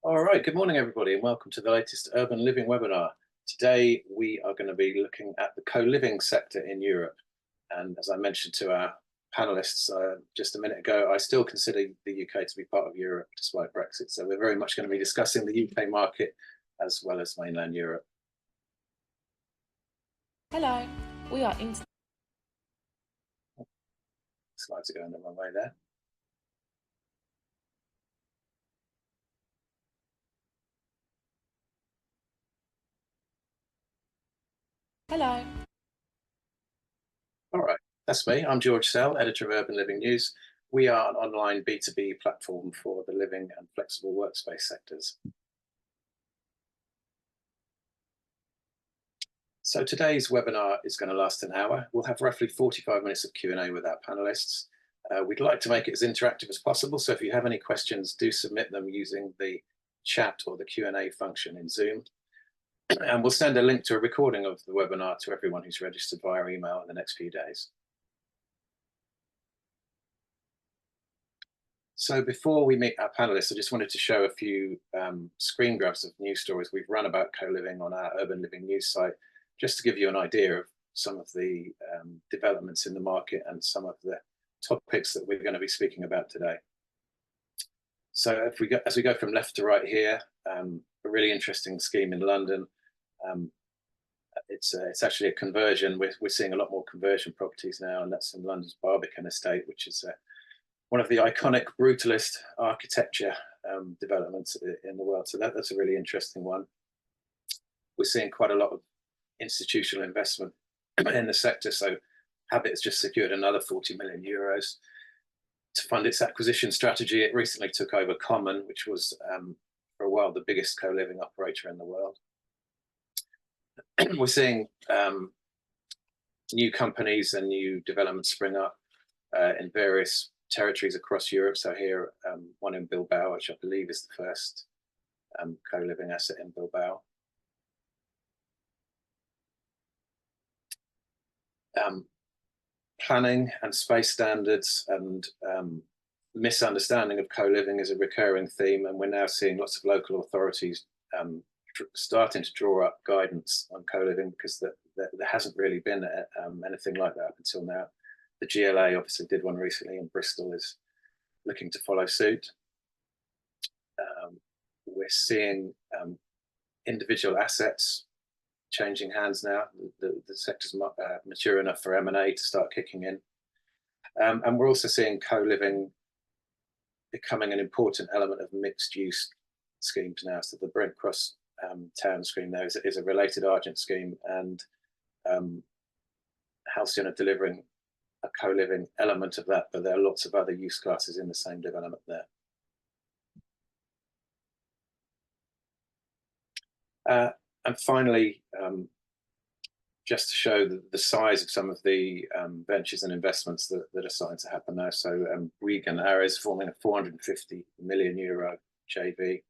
All right, good morning, everybody, and welcome to the latest Urban Living webinar. Today, we are going to be looking at the co-living sector in Europe. And as I mentioned to our panelists just a minute ago, I still consider the UK to be part of Europe despite Brexit. So we're very much going to be discussing the UK market as well as mainland Europe. Hello, we are in. Slides are going the wrong way there. Hello. All right, that's me. I'm George Sell, editor of Urban Living News. We are an online B2B platform for the living and flexible workspace sectors. So today's webinar is going to last an hour. We'll have roughly 45 minutes of Q&A with our panelists. We'd like to make it as interactive as possible. So if you have any questions, do submit them using the chat or the Q&A function in Zoom. And we'll send a link to a recording of the webinar to everyone who's registered via email in the next few days. So before we meet our panelists, I just wanted to show a few screen grabs of news stories we've run about co-living on our Urban Living News site, just to give you an idea of some of the developments in the market and some of the topics that we're going to be speaking about today. So as we go from left to right here, a really interesting scheme in London. It's actually a conversion. We're seeing a lot more conversion properties now, and that's in London's Barbican estate, which is one of the iconic brutalist architecture developments in the world. So that's a really interesting one. We're seeing quite a lot of institutional investment in the sector. So Habit has just secured another 40 million euros to fund its acquisition strategy. It recently took over Common, which was for a while the biggest co-living operator in the world. We're seeing new companies and new developments spring up in various territories across Europe. So here, one in Bilbao, which I believe is the first co-living asset in Bilbao. Planning and space standards and misunderstanding of co-living is a recurring theme, and we're now seeing lots of local authorities starting to draw up guidance on co-living because there hasn't really been anything like that up until now. The GLA obviously did one recently, and Bristol is looking to follow suit. We're seeing individual assets changing hands now. The sector's mature enough for M&A to start kicking in. And we're also seeing co-living becoming an important element of mixed-use schemes now. So the Brent Cross town scheme there is a related Argent scheme, and Halcyon are delivering a co-living element of that, but there are lots of other use classes in the same development there. And finally, just to show the size of some of the ventures and investments that are starting to happen now. So Regan is forming a 450 million euro JV.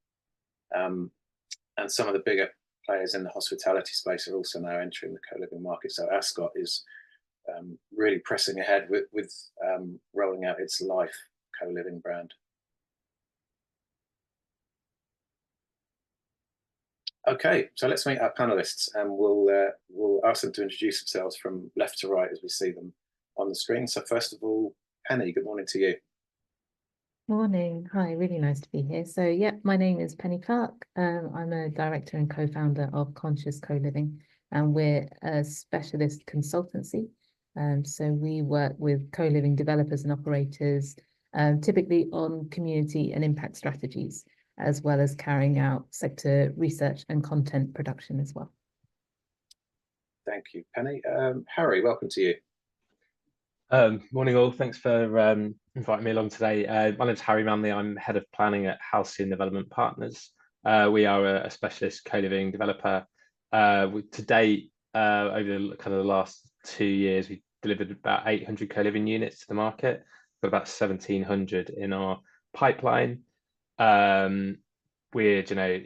And some of the bigger players in the hospitality space are also now entering the co-living market. So Ascot is really pressing ahead with rolling out its Life co-living brand. Okay, so let's meet our panelists, and we'll ask them to introduce themselves from left to right as we see them on the screen. So first of all, Penny, good morning to you. Morning. Hi, really nice to be here. So yeah, my name is Penny Clark. I'm a director and co-founder of Conscious Co-Living, and we're a specialist consultancy. So we work with co-living developers and operators, typically on community and impact strategies, as well as carrying out sector research and content production as well. Thank you, Penny. Harry, welcome to you. Morning all, thanks for inviting me along today. My name's Harry Manley. I'm head of planning at Halcyon Development Partners. We are a specialist co-living developer. To date, over the last 2 years, we've delivered about 800 co-living units to the market. We've got about 1,700 in our pipeline. We're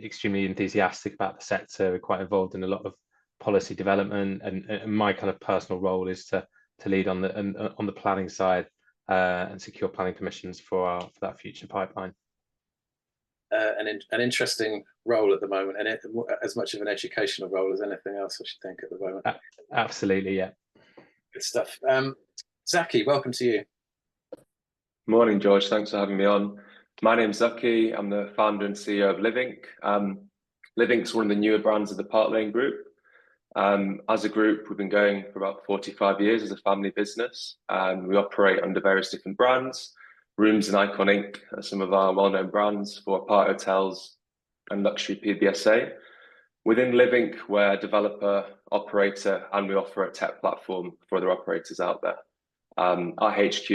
extremely enthusiastic about the sector. We're quite involved in a lot of policy development, and my kind of personal role is to lead on the planning side and secure planning permissions for that future pipeline. an interesting role at the moment, and as much of an educational role as anything else, I should think, at the moment. Absolutely, yeah. Good stuff. Zakee, welcome to you. Morning, George. Thanks for having me on. My name's Zakee. I'm the founder and CEO of Livinc. Livinc's one of the newer brands of the Park Lane Group. As a group, we've been going for about 45 years as a family business, and we operate under various different brands. Rooms and Icon Inc. are some of our well-known brands for apart hotels and luxury PBSA. Within Livinc, we're a developer, operator, and we offer a tech platform for other operators out there. Our HQ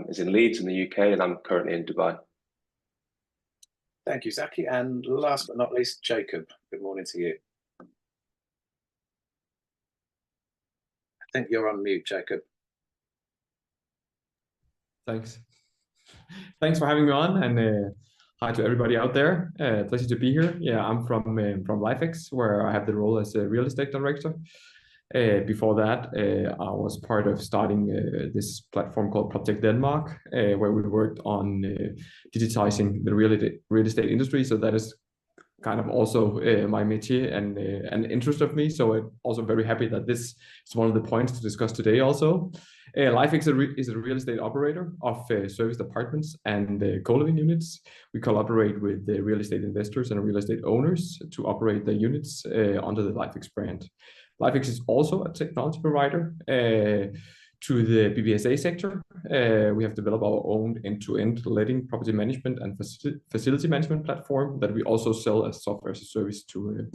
is in Leeds in the UK, and I'm currently in Dubai. Thank you, Zakee. And last but not least, Jakob. Good morning to you. I think you're on mute, Jakob. Thanks. Thanks for having me on, and hi to everybody out there. Pleasure to be here. Yeah, I'm from LifeX, where I have the role as a real estate director. Before that, I was part of starting this platform called Project Denmark, where we worked on digitizing the real estate industry. So that is kind of also my métier and an interest of me. So I'm also very happy that this is one of the points to discuss today also. LifeX is a real estate operator of serviced apartments and co-living units. We collaborate with the real estate investors and real estate owners to operate the units under the LifeX brand. LifeX is also a technology provider to the PBSA sector. We have developed our own end-to-end letting, property management, and facility management platform that we also sell as software as a service to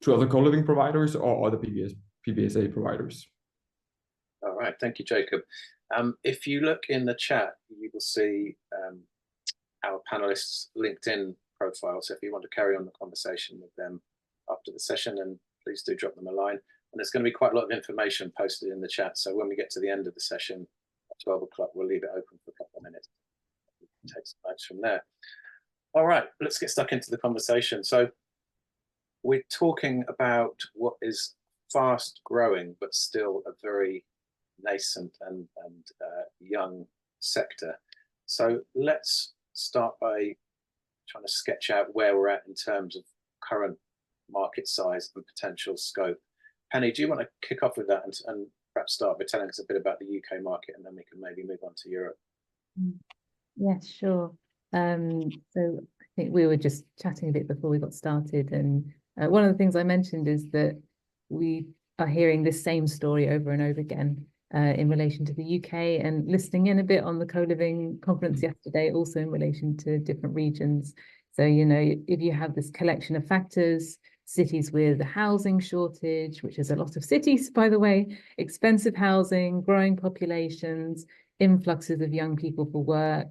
other co-living providers or other PBSA providers. All right, thank you, Jakob. If you look in the chat, you will see our panelists' LinkedIn profile. So if you want to carry on the conversation with them after the session, then please do drop them a line. And there's going to be quite a lot of information posted in the chat. So when we get to the end of the session at 12 o'clock, we'll leave it open for a couple of minutes. We can take some notes from there. All right, let's get stuck into the conversation. So we're talking about what is fast growing, but still a very nascent and young sector. So let's start by trying to sketch out where we're at in terms of current market size and potential scope. Penny, do you want to kick off with that and perhaps start by telling us a bit about the UK market, and then we can maybe move on to Europe? Yes, sure. So I think we were just chatting a bit before we got started, and one of the things I mentioned is that we are hearing this same story over and over again in relation to the UK, and listening in a bit on the co-living conference yesterday, also in relation to different regions. So, you know, if you have this collection of factors, cities with a housing shortage, which is a lot of cities, by the way, expensive housing, growing populations, influxes of young people for work,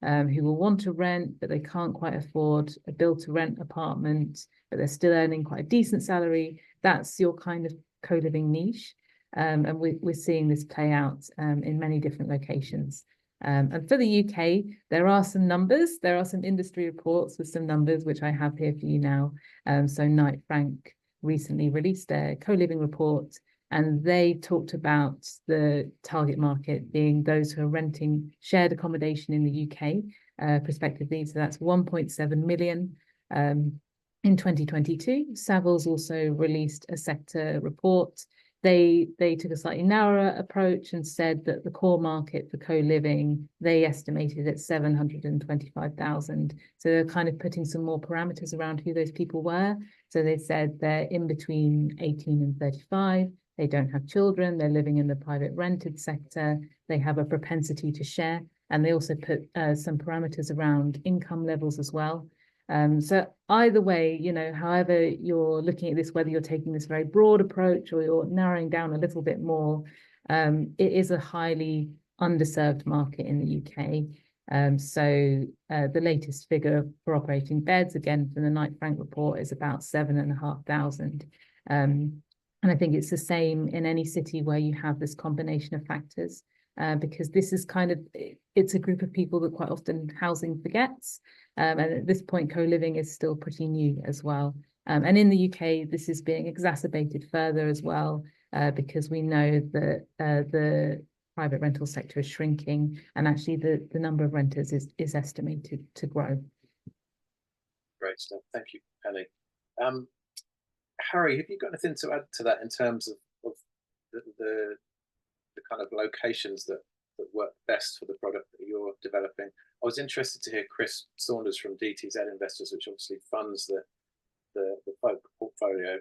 who will want to rent, but they can't quite afford a build-to-rent apartment, but they're still earning quite a decent salary. That's your kind of co-living niche. And we're seeing this play out in many different locations. And for the UK, there are some numbers. There are some industry reports with some numbers, which I have here for you now. So Knight Frank recently released their co-living report, and they talked about the target market being those who are renting shared accommodation in the UK prospectively. So that's 1.7 million in 2022. Savills also released a sector report. They took a slightly narrower approach and said that the core market for co-living, they estimated at 725,000. So they're kind of putting some more parameters around who those people were. So they said they're in between 18 and 35. They don't have children. They're living in the private rented sector. They have a propensity to share. And they also put some parameters around income levels as well. So either way, you know, however you're looking at this, whether you're taking this very broad approach or you're narrowing down a little bit more, it is a highly underserved market in the UK. So the latest figure for operating beds, again, from the Knight Frank report, is about 7,500. And I think it's the same in any city where you have this combination of factors, because this is kind of, it's a group of people that quite often housing forgets. And at this point, co-living is still pretty new as well. And in the UK, this is being exacerbated further as well, because we know that the private rental sector is shrinking, and actually the number of renters is estimated to grow. Great stuff. Thank you, Penny. Harry, have you got anything to add to that in terms of the kind of locations that work best for the product that you're developing? I was interested to hear Chris Saunders from DTZ Investors, which obviously funds the folk portfolio,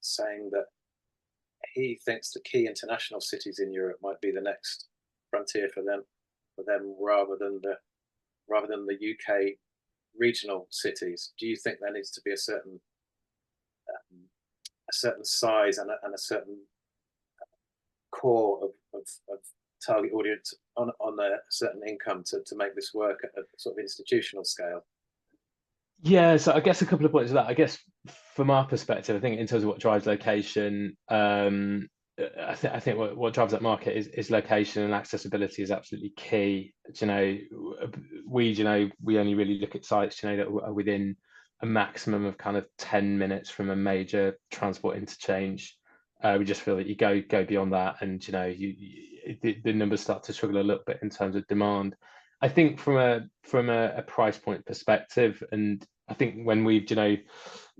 saying that he thinks the key international cities in Europe might be the next frontier for them rather than the UK regional cities. Do you think there needs to be a certain size and a certain core of target audience on a certain income to make this work at a sort of institutional scale? Yeah, so I guess a couple of points of that. I guess from our perspective, I think in terms of what drives location, I think what drives that market is location, and accessibility is absolutely key. We only really look at sites that are within a maximum of kind of 10 minutes from a major transport interchange. We just feel that you go beyond that, and the numbers start to struggle a little bit in terms of demand. I think from a price point perspective, and I think when we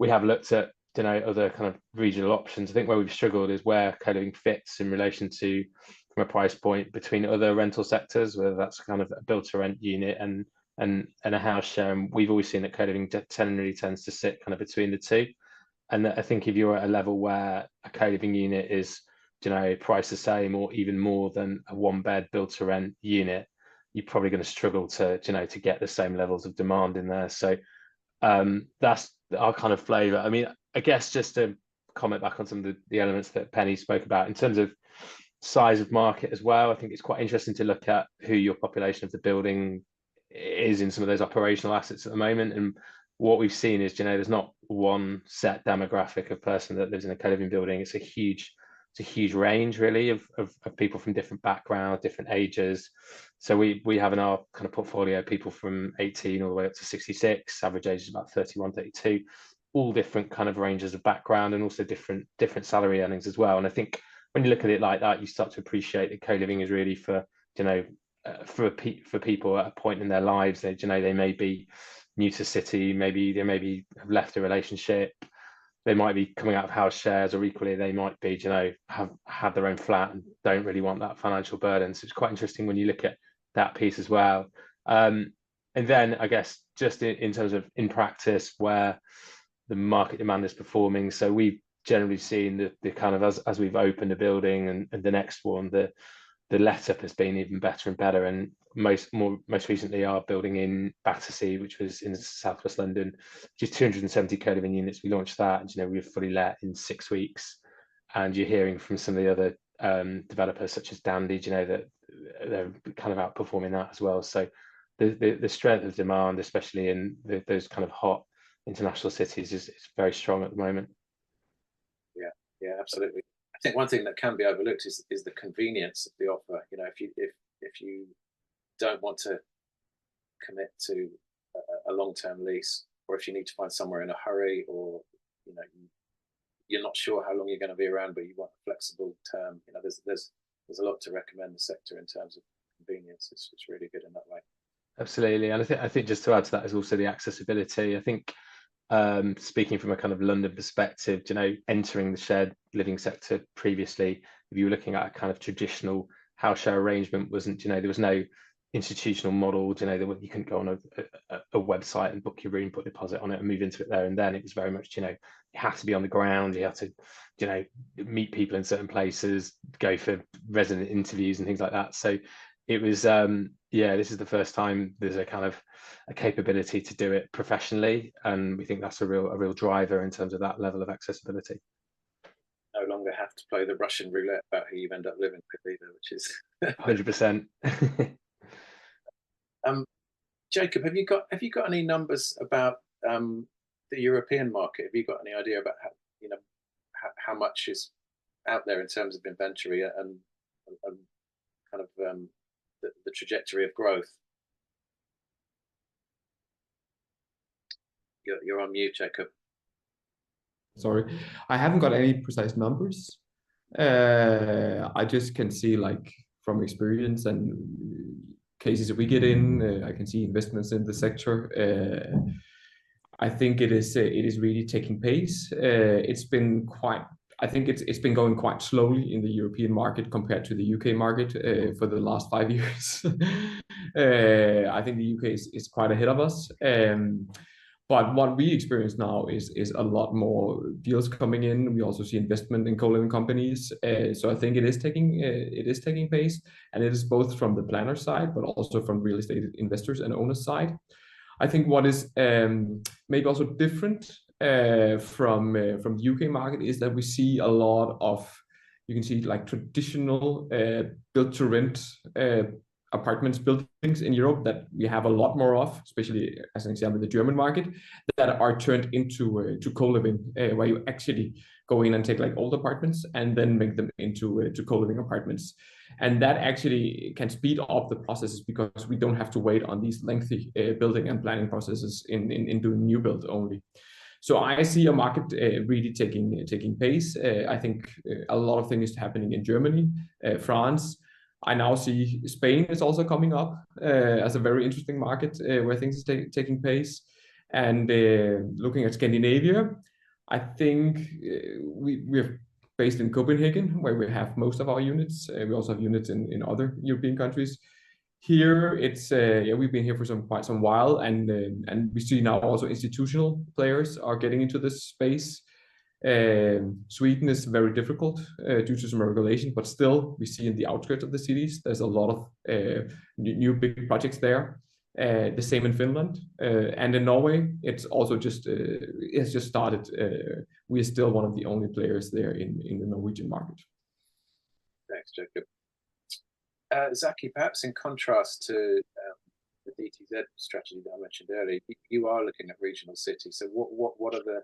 have looked at other kind of regional options, I think where we've struggled is where co-living fits in relation to from a price point between other rental sectors, whether that's kind of a build-to-rent unit and a house share. And we've always seen that co-living generally tends to sit kind of between the two. And I think if you're at a level where a co-living unit is priced the same or even more than a one-bed build-to-rent unit, you're probably going to struggle to get the same levels of demand in there. So that's our kind of flavour. I mean, I guess just to comment back on some of the elements that Penny spoke about in terms of size of market as well, I think it's quite interesting to look at who your population of the building is in some of those operational assets at the moment. And what we've seen is, there's not one set demographic of person that lives in a co-living building. It's a huge range really of people from different backgrounds, different ages. So we have in our kind of portfolio people from 18 all the way up to 66, average age is about 31, 32, all different kind of ranges of background and also different salary earnings as well. And I think when you look at it like that, you start to appreciate that co-living is really for people at a point in their lives. They may be new to city, maybe they have left a relationship, they might be coming out of house shares, or equally they might be have had their own flat and don't really want that financial burden. So it's quite interesting when you look at that piece as well. And then I guess just in terms of in practice where the market demand is performing, so we've generally seen the kind of as we've opened a building and the next one, the let up has been even better and better. And most recently our building in Battersea, which was in southwest London, just 270 co-living units. We launched that, and we were fully let in 6 weeks. And you're hearing from some of the other developers such as Dandy, that they're kind of outperforming that as well. So the strength of demand, especially in those kind of hot international cities, is very strong at the moment. Yeah, absolutely. I think one thing that can be overlooked is the convenience of the offer. If you don't want to commit to a long-term lease, or if you need to find somewhere in a hurry, or you're not sure how long you're going to be around, but you want a flexible term, there's a lot to recommend the sector in terms of convenience. It's really good in that way. Absolutely. And I think just to add to that is also the accessibility. I think speaking from a kind of London perspective, entering the shared living sector previously, if you were looking at a kind of traditional house share arrangement, there was no institutional model, you couldn't go on a website and book your room, put a deposit on it and move into it there and then. It was very much, you have to be on the ground, you have to, meet people in certain places, go for resident interviews and things like that. So it was, this is the first time there's a kind of a capability to do it professionally, and we think that's a real driver in terms of that level of accessibility. No longer have to play the Russian roulette about who you end up living with either, which is 100%. Jakob, have you got any numbers about the European market? Have you got any idea about how much is out there in terms of inventory and kind of the trajectory of growth? You're on mute, Jakob. Sorry, I haven't got any precise numbers. I just can see, like, from experience and cases that we get in, I can see investments in the sector. I think it is really taking pace. It's been quite. I think it's been going quite slowly in the European market compared to the UK market for the last 5 years. I think the UK is quite ahead of us. But what we experience now is a lot more deals coming in. We also see investment in co-living companies. So I think it is taking pace, and it is both from the planner side, but also from real estate investors and owners side. I think what is maybe also different from the UK market is that we see a lot of, you can see like traditional built to rent apartments, buildings in Europe that we have a lot more of, especially as an example, the German market, that are turned into to co-living, where you actually go in and take like old apartments and then make them into to co-living apartments. And that actually can speed up the processes because we don't have to wait on these lengthy building and planning processes in doing new build only. So I see a market really taking pace. I think a lot of things happening in Germany, France. I now see Spain is also coming up as a very interesting market where things are taking pace. And looking at Scandinavia, I think we're based in Copenhagen, where we have most of our units. We also have units in other European countries. Here, it's we've been here for quite some while, and we see now also institutional players are getting into this space. Sweden is very difficult due to some regulation, but still we see in the outskirts of the cities there's a lot of new big projects there. The same in Finland, and in Norway it's also just it has just started. We are still one of the only players there in the Norwegian market. Thanks, Jakob. Zakee, perhaps in contrast to the DTZ strategy that I mentioned earlier, you are looking at regional cities. So what are the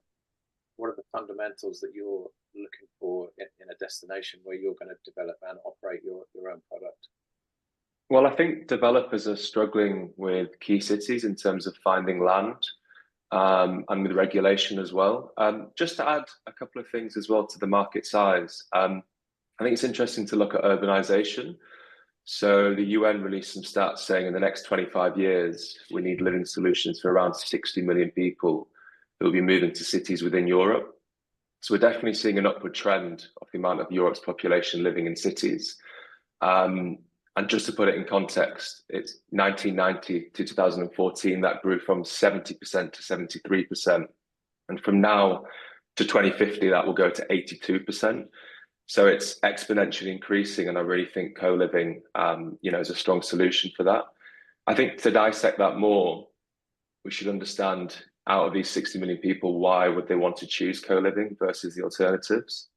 fundamentals that you're looking for in a destination where you're going to develop and operate your own product? Well, I think developers are struggling with key cities in terms of finding land and with regulation as well. Just to add a couple of things as well to the market size, I think it's interesting to look at urbanization. So the UN released some stats saying in the next 25 years, we need living solutions for around 60 million people who will be moving to cities within Europe. So we're definitely seeing an upward trend of the amount of Europe's population living in cities. And just to put it in context, it's 1990 to 2014, that grew from 70% to 73%. And from now to 2050, that will go to 82%. So it's exponentially increasing. And I really think co-living, is a strong solution for that. I think to dissect that more, we should understand out of these 60 million people, why would they want to choose co-living versus the alternatives?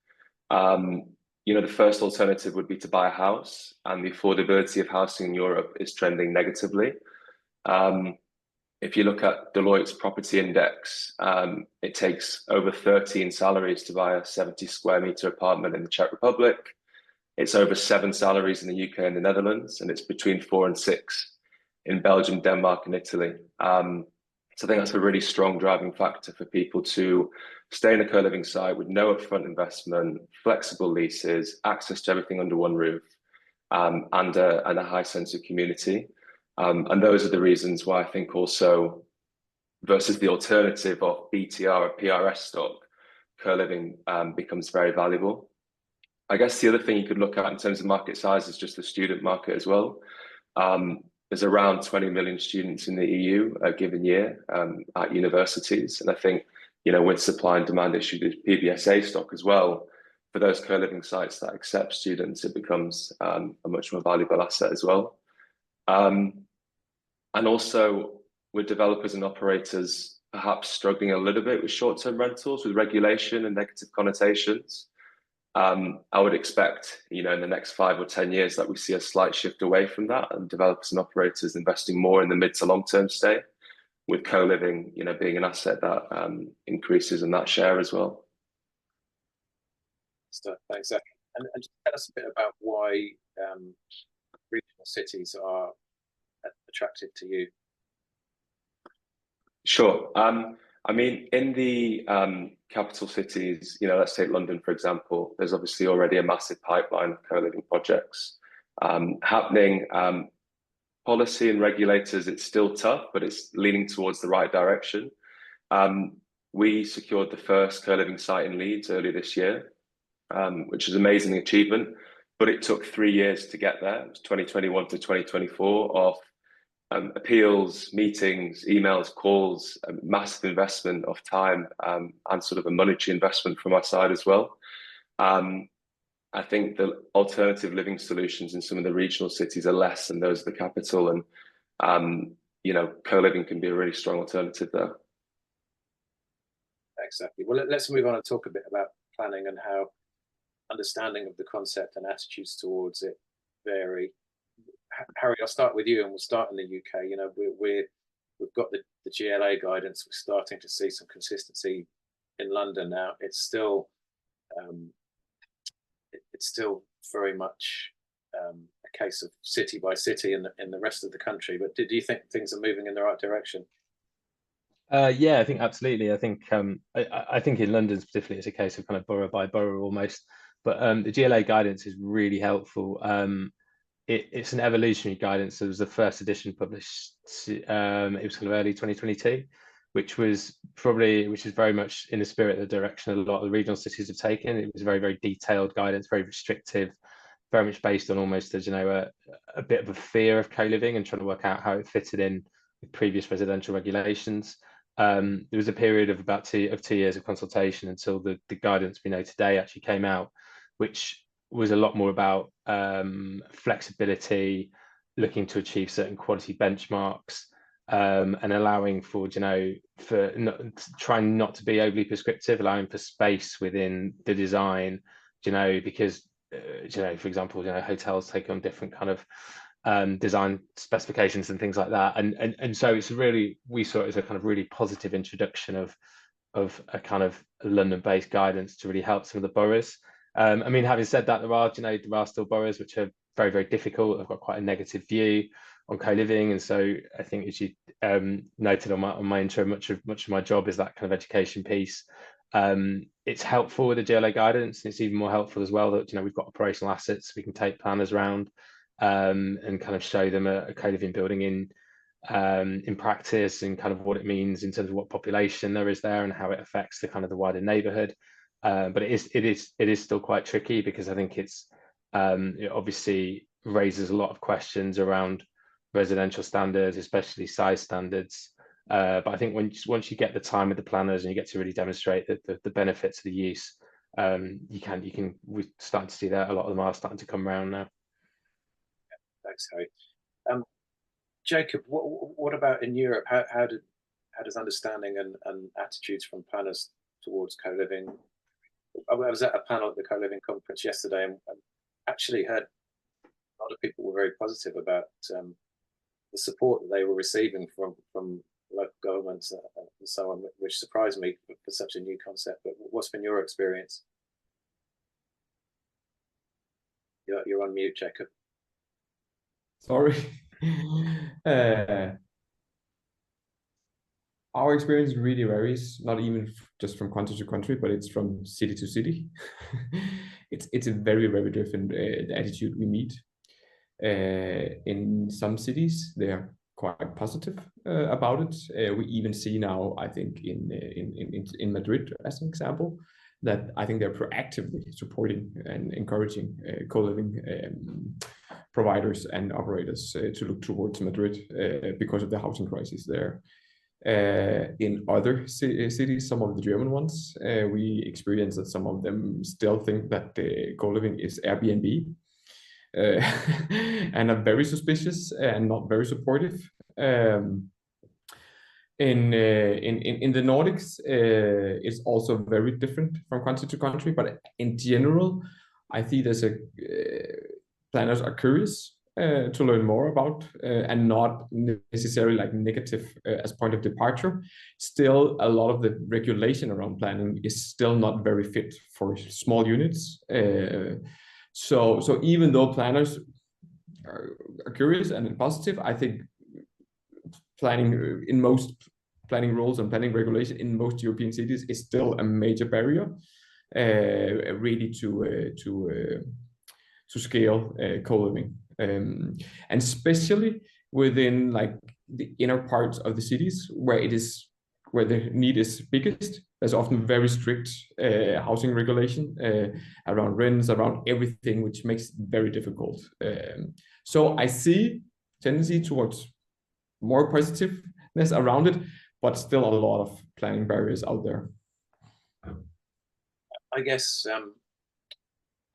The first alternative would be to buy a house, and the affordability of housing in Europe is trending negatively. If you look at Deloitte's property index, it takes over 13 salaries to buy a 70 square meter apartment in the Czech Republic. It's over 7 salaries in the UK and the Netherlands, and it's between 4 and 6 in Belgium, Denmark, and Italy. So I think that's a really strong driving factor for people to stay in a co-living site with no upfront investment, flexible leases, access to everything under one roof, and a high sense of community. And those are the reasons why I think also, versus the alternative of BTR or PRS stock, co-living becomes very valuable. I guess the other thing you could look at in terms of market size is just the student market as well. There's around 20 million students in the EU a given year at universities. And I think, with supply and demand issues, with PBSA stock as well, for those co-living sites that accept students, it becomes a much more valuable asset as well. And also with developers and operators perhaps struggling a little bit with short-term rentals, with regulation and negative connotations. I would expect, in the next 5 or 10 years that we see a slight shift away from that, and developers and operators investing more in the mid to long-term stay, with co-living, being an asset that increases in that share as well. Thanks, Zach. And just tell us a bit about why regional cities are attractive to you. Sure. In the capital cities, let's take London, for example, there's obviously already a massive pipeline of co-living projects happening. Policy and regulators, it's still tough, but it's leaning towards the right direction. We secured the first co-living site in Leeds earlier this year, which is an amazing achievement, but it took 3 years to get there. It was 2021 to 2024 of appeals, meetings, emails, calls, a massive investment of time, and sort of a monetary investment from our side as well. I think the alternative living solutions in some of the regional cities are less than those of the capital, and you know, co-living can be a really strong alternative there. Exactly. Well, let's move on and talk a bit about planning and how understanding of the concept and attitudes towards it vary. Harry, I'll start with you, and we'll start in the UK. You know, we've got the GLA guidance. We're starting to see some consistency in London now. It's still very much a case of city by city in the rest of the country. But do you think things are moving in the right direction? Yeah, I think absolutely. I think I think in London specifically, it's a case of kind of borough by borough almost. But the GLA guidance is really helpful. It's an evolutionary guidance. It was the first edition published. It was kind of early 2022, which is very much in the spirit of the direction a lot of the regional cities have taken. It was very, very detailed guidance, very restrictive, very much based on almost as, you know, a bit of a fear of co-living and trying to work out how it fitted in with previous residential regulations. There was a period of about 2 years of consultation until the guidance we know today actually came out, which was a lot more about flexibility, looking to achieve certain quality benchmarks, and allowing for, you know, trying not to be overly prescriptive, allowing for space within the design, you know, because you know, for example, you know, hotels take on different kind of design specifications and things like that, and so it's really, we saw it as a kind of really positive introduction of a kind of London-based guidance to really help some of the boroughs. I mean, having said that, there are still boroughs which are very, very difficult. I've got quite a negative view on co-living, and so I think, as you noted on my intro, much of my job is that kind of education piece. It's helpful with the GLA guidance, and it's even more helpful as well that, you know, we've got operational assets we can take planners around and kind of show them a co-living building in practice, and kind of what it means in terms of what population there is there and how it affects the kind of the wider neighbourhood. But it is still quite tricky, because I think it obviously raises a lot of questions around residential standards, especially size standards. But I think once you get the time with the planners and you get to really demonstrate the benefits of the use, we're starting to see that a lot of them are starting to come around now. Thanks, Harry. Jakob, what about in Europe? How does understanding and attitudes from planners towards co-living? I was at a panel at the co-living conference yesterday, and actually heard a lot of people were very positive about the support that they were receiving from local governments and so on, which surprised me for such a new concept. But what's been your experience? You're on mute, Jakob. Sorry. Our experience really varies, not even just from country to country, but it's from city to city. It's a very, very different attitude we meet. In some cities, they are quite positive about it. We even see now, I think, in Madrid, as an example, that I think they're proactively supporting and encouraging co-living providers and operators to look towards Madrid because of the housing crisis there. In other cities, some of the German ones, we experience that some of them still think that co-living is Airbnb, and are very suspicious and not very supportive. In the Nordics, it's also very different from country to country, but in general, I think there's planners are curious to learn more about, and not necessarily like negative as point of departure. Still, a lot of the regulation around planning is still not very fit for small units. So even though planners are curious and positive, I think planning in most planning rules and planning regulation in most European cities is still a major barrier, really to scale co-living, and especially within like the inner parts of the cities where it is where the need is biggest, there's often very strict housing regulation around rents, around everything, which makes it very difficult. So I see tendency towards more positiveness around it, but still a lot of planning barriers out there. I guess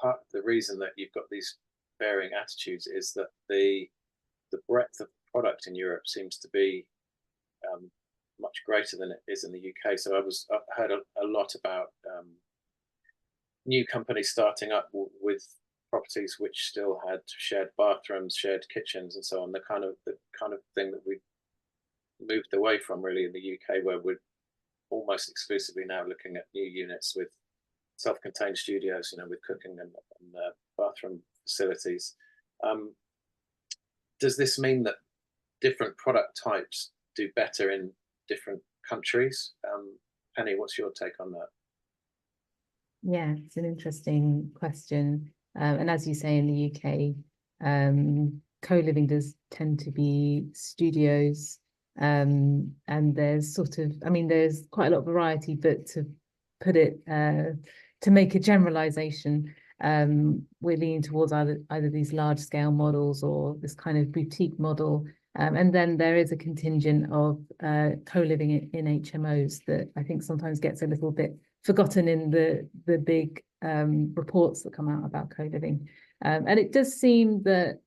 part of the reason that you've got these varying attitudes is that the breadth of product in Europe seems to be much greater than it is in the UK. So I heard a lot about new companies starting up with properties which still had shared bathrooms, shared kitchens, and so on. The kind of thing that we moved away from really in the UK, where we're almost exclusively now looking at new units with self-contained studios, with cooking and bathroom facilities. Does this mean that different product types do better in different countries? Penny, what's your take on that? Yeah, it's an interesting question. And as you say, in the UK, co-living does tend to be studios. And there's there's quite a lot of variety, but to put it, to make a generalization, we're leaning towards either these large scale models or this kind of boutique model. And then there is a contingent of co-living in HMOs that I think sometimes gets a little bit forgotten in the big reports that come out about co-living. And it does seem that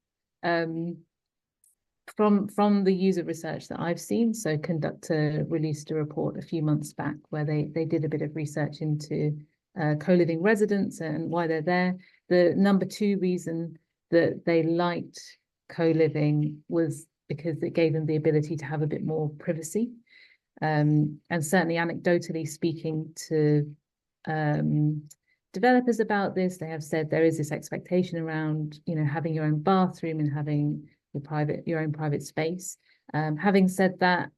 from the user research that I've seen, so Conductor released a report a few months back where they did a bit of research into co-living residents and why they're there. The number 2 reason that they liked co-living was because it gave them the ability to have a bit more privacy. And certainly anecdotally speaking to developers about this, they have said there is this expectation around, having your own bathroom and having your own private space. Having said that,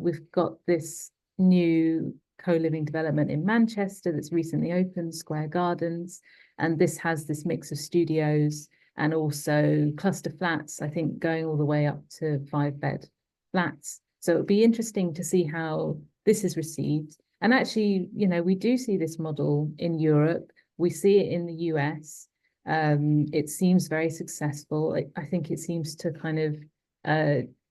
we've got this new co-living development in Manchester that's recently opened, Square Gardens, and this has this mix of studios and also cluster flats, I think going all the way up to 5-bed flats. So it'll be interesting to see how this is received. And actually, we do see this model in Europe. We see it in the US. It seems very successful. I think it seems to kind of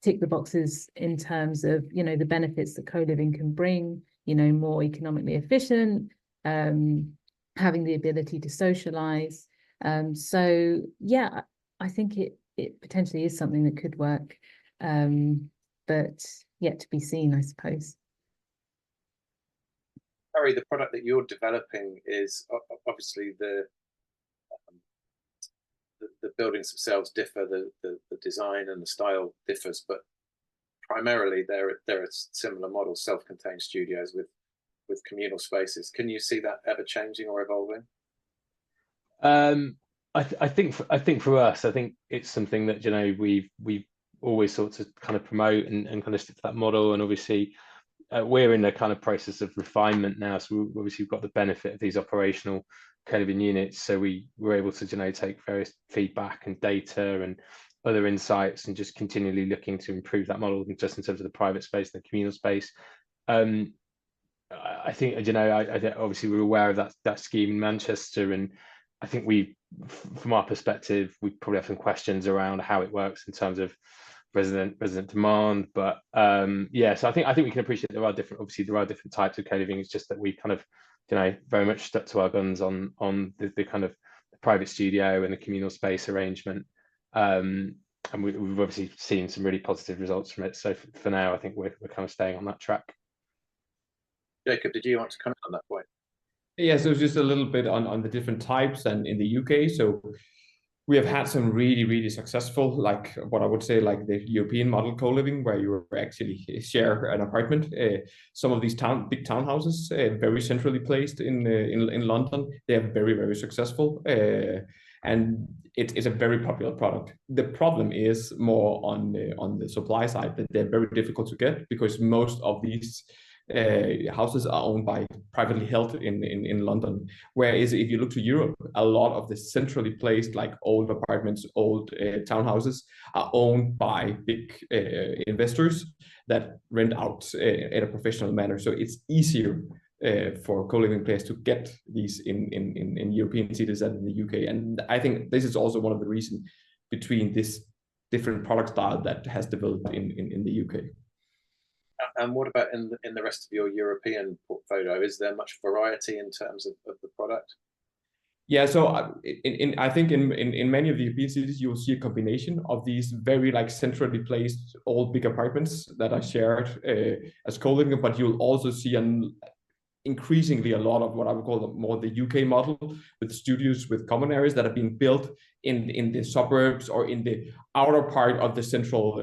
tick the boxes in terms of, the benefits that co-living can bring, more economically efficient, having the ability to socialize. So yeah, I think it potentially is something that could work, but yet to be seen, I suppose. Harry, the product that you're developing is obviously the buildings themselves differ, the design and the style differs, but primarily they're a similar model, self-contained studios with communal spaces. Can you see that ever changing or evolving? I think for us, I think it's something that we've always sought to kind of promote and kind of stick to that model. And obviously, we're in the kind of process of refinement now. So we've got the benefit of these operational co-living units. So we were able to take various feedback and data and other insights and just continually looking to improve that model, just in terms of the private space and the communal space. I think obviously we're aware of that scheme in Manchester, and I think from our perspective, we probably have some questions around how it works in terms of resident demand. But yeah, so I think we can appreciate there are different types of co-living. It's just that we kind of very much stuck to our guns on the kind of the private studio and the communal space arrangement. And we've obviously seen some really positive results from it. So for now, I think we're kind of staying on that track. Jakob, did you want to comment on that point? Yeah, so just a little bit on the different types and in the UK. So we have had some really, really successful, like what I would say, like the European model co-living, where you actually share an apartment. Some of these big townhouses, very centrally placed in London, they are very, very successful. And it is a very popular product. The problem is more on the supply side, that they're very difficult to get, because most of these houses are owned by privately held in London. Whereas if you look to Europe, a lot of the centrally placed, like old apartments, old townhouses, are owned by big investors that rent out in a professional manner. So it's easier for co-living players to get these in European cities than in the UK. And I think this is also one of the reasons between this different product style that has developed in the UK. And what about in the rest of your European portfolio? Is there much variety in terms of the product? Yeah, so I think in many of the European cities, you will see a combination of these very like centrally placed old big apartments that are shared as co-living, but you'll also see increasingly a lot of what I would call more the UK model, with studios with common areas that are being built in the suburbs or in the outer part of the central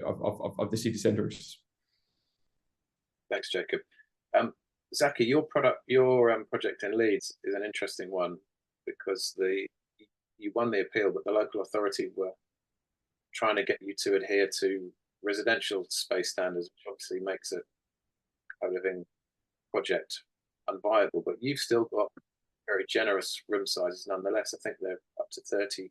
of the city centers. Thanks, Jakob. Zakee, your project in Leeds is an interesting one because you won the appeal, but the local authority were trying to get you to adhere to residential space standards, which obviously makes a co-living project unviable. But you've still got very generous room sizes nonetheless. I think they're up to 30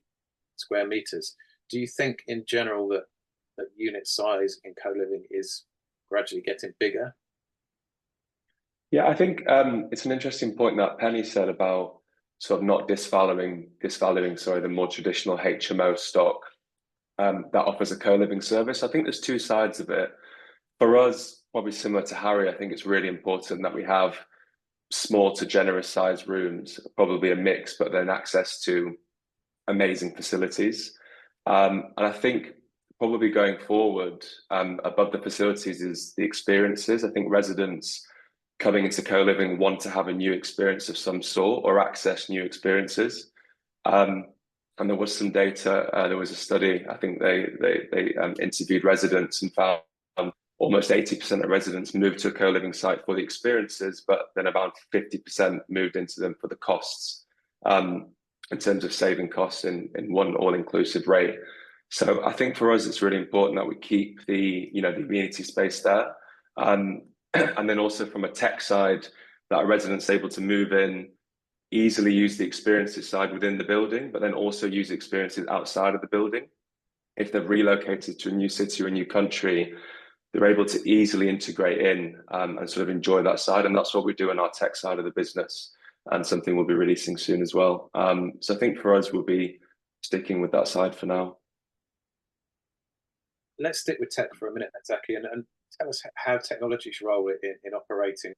square meters. Do you think in general that unit size in co-living is gradually getting bigger? Yeah, I think it's an interesting point that Penny said about sort of not disvaluing the more traditional HMO stock that offers a co-living service. I think there's two sides of it. For us, probably similar to Harry, I think it's really important that we have small to generous sized rooms, probably a mix, but then access to amazing facilities. And I think probably going forward, above the facilities is the experiences. I think residents coming into co-living want to have a new experience of some sort or access new experiences. And there was some data, there was a study, I think they interviewed residents and found almost 80% of residents moved to a co-living site for the experiences, but then about 50% moved into them for the costs, in terms of saving costs in one all-inclusive rate. So I think for us, it's really important that we keep the amenity space there. And then also from a tech side, that a resident's able to move in, easily use the experiences side within the building, but then also use experiences outside of the building. If they've relocated to a new city or a new country, they're able to easily integrate in and sort of enjoy that side. And that's what we do in our tech side of the business, and something we'll be releasing soon as well. So I think for us, we'll be sticking with that side for now. Let's stick with tech for a minute, Zakee, and tell us how technology's role in operating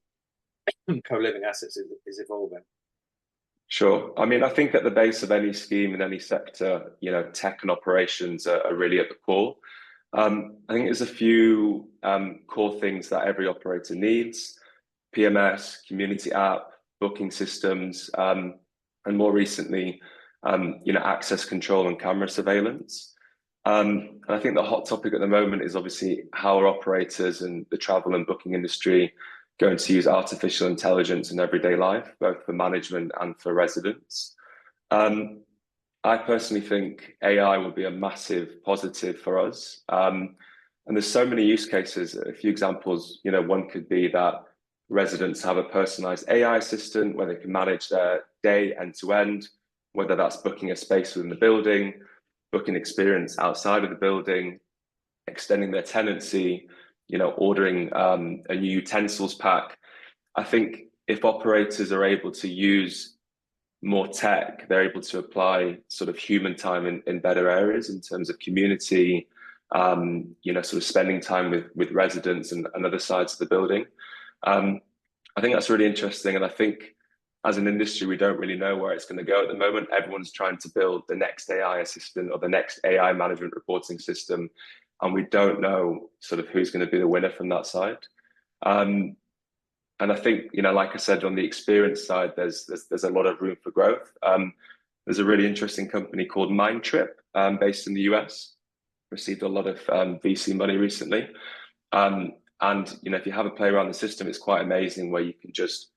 co-living assets is evolving. Sure. I mean, I think at the base of any scheme in any sector, tech and operations are really at the core. I think there's a few core things that every operator needs: PMS, community app, booking systems, and more recently, access control and camera surveillance. And I think the hot topic at the moment is obviously how are operators and the travel and booking industry going to use artificial intelligence in everyday life, both for management and for residents. I personally think AI will be a massive positive for us. And there's so many use cases. A few examples, one could be that residents have a personalized AI assistant where they can manage their day end to end, whether that's booking a space within the building, booking experience outside of the building, extending their tenancy, ordering a new utensils pack. I think if operators are able to use more tech, they're able to apply sort of human time in better areas in terms of community, sort of spending time with residents and other sides of the building. I think that's really interesting. And I think as an industry, we don't really know where it's going to go at the moment. Everyone's trying to build the next AI assistant or the next AI management reporting system. And we don't know sort of who's going to be the winner from that side. And I think, like I said, on the experience side, there's a lot of room for growth. There's a really interesting company called Mindtrip, based in the US, received a lot of VC money recently. And if you have a play around the system, it's quite amazing where you can just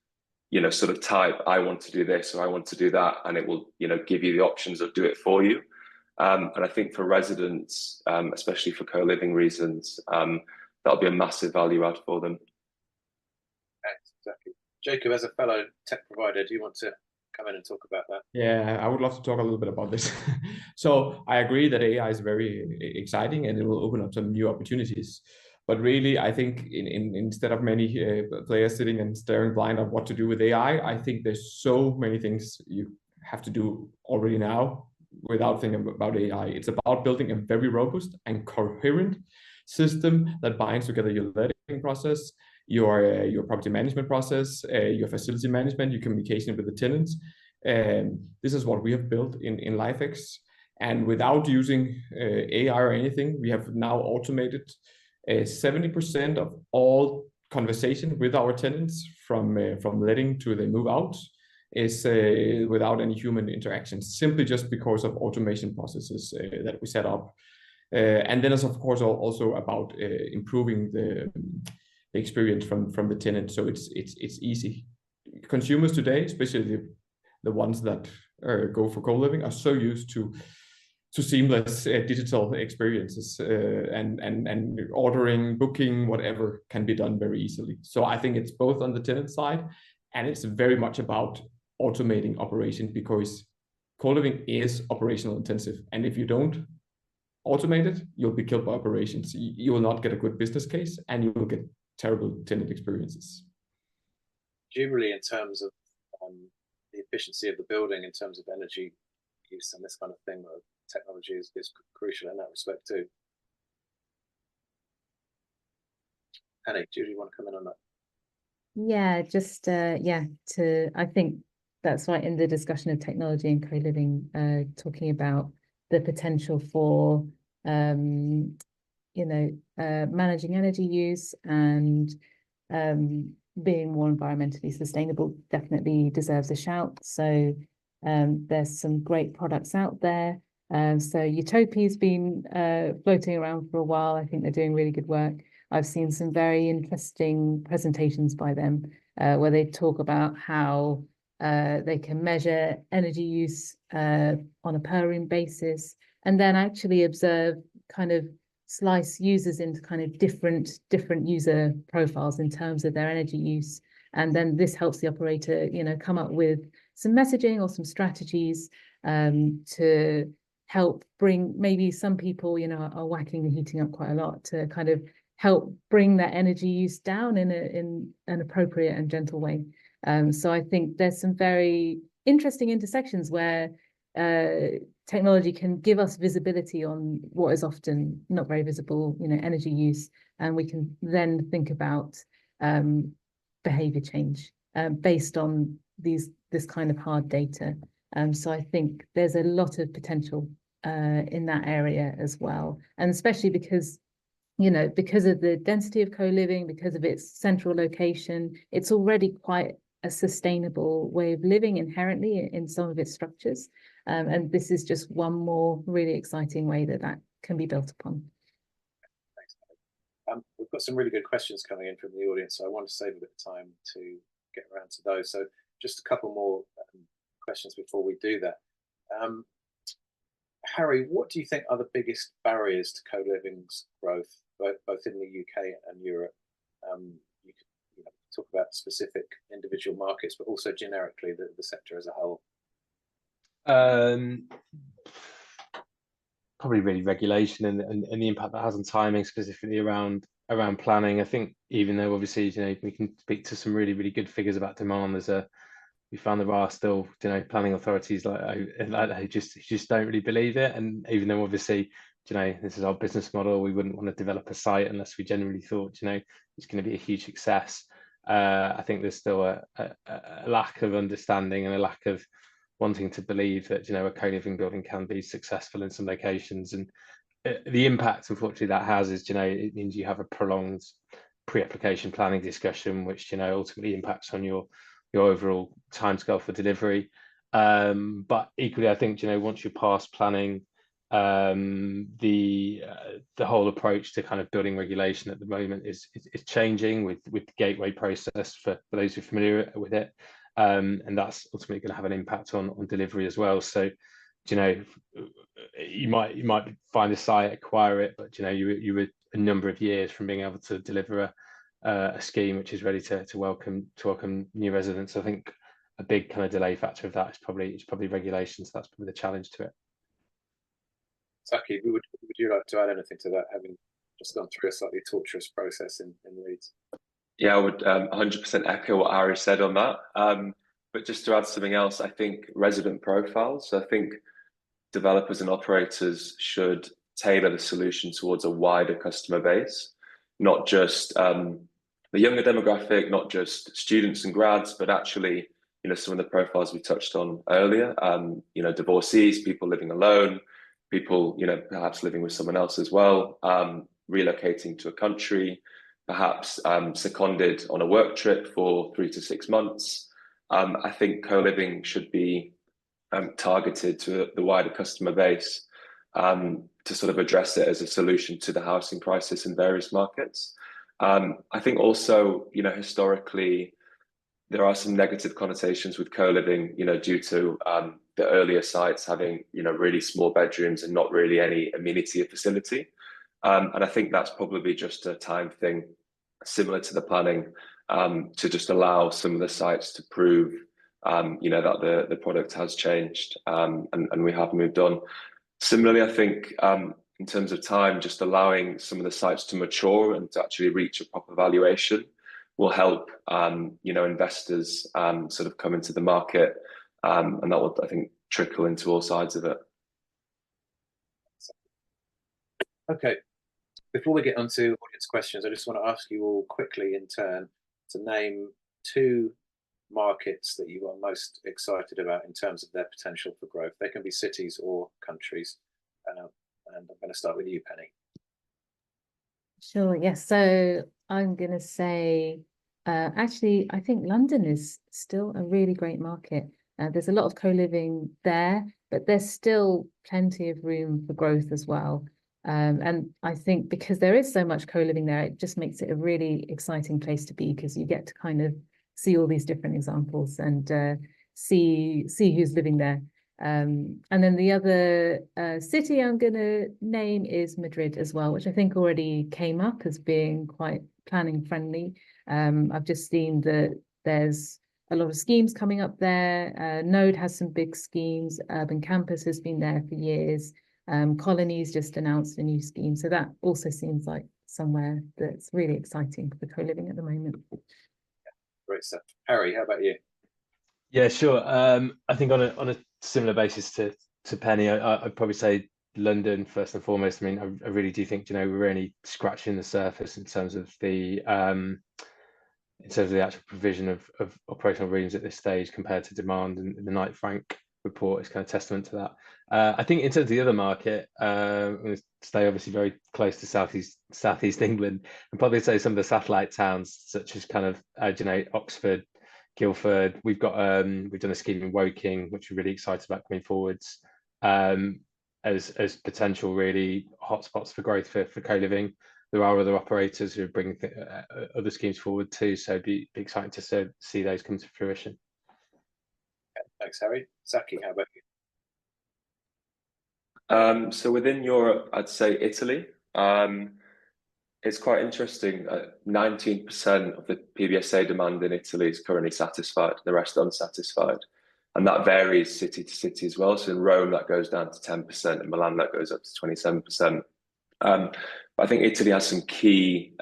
sort of type, I want to do this or I want to do that, and it will give you the options of do it for you. And I think for residents, especially for co-living reasons, that'll be a massive value add for them. Thanks, exactly. Jakob, as a fellow tech provider, do you want to come in and talk about that? Yeah, I would love to talk a little bit about this. So I agree that AI is very exciting and it will open up some new opportunities. But really, I think instead of many players sitting and staring blind on what to do with AI, I think there's so many things you have to do already now without thinking about AI. It's about building a very robust and coherent system that binds together your letting process, your property management process, your facility management, your communication with the tenants. This is what we have built in LifeX. And without using AI or anything, we have now automated 70% of all conversation with our tenants from letting to they move out is without any human interaction, simply just because of automation processes that we set up. And then it's of course also about improving the experience from the tenant, so it's easy. Consumers today, especially the ones that go for co-living, are so used to seamless digital experiences, and ordering, booking, whatever can be done very easily. So I think it's both on the tenant side, and it's very much about automating operations, because co-living is operational intensive, and if you don't automate it, you'll be killed by operations. You will not get a good business case, and you will get terrible tenant experiences. Generally, in terms of the efficiency of the building, in terms of energy use and this kind of thing, technology is crucial in that respect too. Annie, do you want to come in on that? Yeah, just I think that's right, in the discussion of technology and co-living, talking about the potential for managing energy use and being more environmentally sustainable definitely deserves a shout. So there's some great products out there. So Utopia's been floating around for a while. I think they're doing really good work. I've seen some very interesting presentations by them where they talk about how they can measure energy use on a per room basis, and then actually observe, kind of slice users into kind of different user profiles in terms of their energy use. And then this helps the operator, come up with some messaging or some strategies to help bring, maybe some people, are whacking the heating up quite a lot, to kind of help bring that energy use down in an appropriate and gentle way. So I think there's some very interesting intersections where technology can give us visibility on what is often not very visible, energy use, and we can then think about behavior change based on this kind of hard data. So I think there's a lot of potential in that area as well, and especially because because of the density of co-living, because of its central location, it's already quite a sustainable way of living inherently in some of its structures. And this is just one more really exciting way that can be built upon. Thanks. We've got some really good questions coming in from the audience, so I want to save a bit of time to get around to those. So just a couple more questions before we do that. Harry, what do you think are the biggest barriers to co-living's growth, both in the UK and Europe? You could talk about specific individual markets, but also generically the sector as a whole. Probably really regulation and the impact that has on timing, specifically around planning. I think even though obviously we can speak to some really good figures about demand, we found there are still planning authorities who just don't really believe it. And even though obviously this is our business model, we wouldn't want to develop a site unless we genuinely thought it's going to be a huge success. I think there's still a lack of understanding and a lack of wanting to believe that a co-living building can be successful in some locations. And the impact, unfortunately, that has is it means you have a prolonged pre-application planning discussion, which ultimately impacts on your overall timescale for delivery. But equally, I think once you're past planning, the whole approach to kind of building regulation at the moment is changing with the gateway process for those who are familiar with it, and that's ultimately going to have an impact on delivery as well. So you might find a site, acquire it, but you were a number of years from being able to deliver a scheme which is ready to welcome new residents. I think a big kind of delay factor of that is probably regulation. So that's probably the challenge to it. Zakee, would you like to add anything to that, having just gone through a slightly torturous process in Leeds? Yeah, I would 100% echo what Harry said on that. But just to add something else, I think resident profiles. So I think developers and operators should tailor the solution towards a wider customer base, not just the younger demographic, not just students and grads, but actually, some of the profiles we touched on earlier. Divorcees, people living alone, people, perhaps living with someone else as well, relocating to a country, perhaps seconded on a work trip for 3 to 6 months. I think co-living should be targeted to the wider customer base to sort of address it as a solution to the housing crisis in various markets. I think also, historically, there are some negative connotations with co-living, due to the earlier sites having, really small bedrooms and not really any amenity or facility. And I think that's probably just a time thing, similar to the planning, to just allow some of the sites to prove, that the product has changed, and we have moved on. Similarly, I think in terms of time, just allowing some of the sites to mature and to actually reach a proper valuation will help, investors sort of come into the market, and that will, I think, trickle into all sides of it. Okay. Before we get onto audience questions, I just want to ask you all quickly in turn to name 2 markets that you are most excited about in terms of their potential for growth. They can be cities or countries. And I'm going to start with you, Penny. Sure, yes. So I'm going to say, actually, I think London is still a really great market. There's a lot of co-living there, but there's still plenty of room for growth as well. And I think because there is so much co-living there, it just makes it a really exciting place to be, because you get to kind of see all these different examples and see who's living there. And then the other city I'm going to name is Madrid as well, which I think already came up as being quite planning friendly. I've just seen that there's a lot of schemes coming up there. Node has some big schemes. Urban Campus has been there for years. Colonies just announced a new scheme. So that also seems like somewhere that's really exciting for co-living at the moment. Great stuff. Harry, how about you? Yeah, sure. I think on a similar basis to Penny, I'd probably say London first and foremost. I mean, I really do think, we're only scratching the surface in terms of the actual provision of operational rooms at this stage compared to demand, and the Knight Frank report is kind of testament to that. I think in terms of the other market, I'm going to stay obviously very close to southeast England, and probably say some of the satellite towns such as kind of Oxford, Guildford. We've done a scheme in Woking, which we're really excited about coming forwards, as potential really hotspots for growth for co-living. There are other operators who are bringing other schemes forward too, so it'd be exciting to see those come to fruition. Okay, thanks, Harry. Zakee, how about you? So within Europe, I'd say Italy. It's quite interesting. 19% of the PBSA demand in Italy is currently satisfied, the rest unsatisfied. And that varies city to city as well. So in Rome, that goes down to 10%. In Milan, that goes up to 27%. I think Italy has some key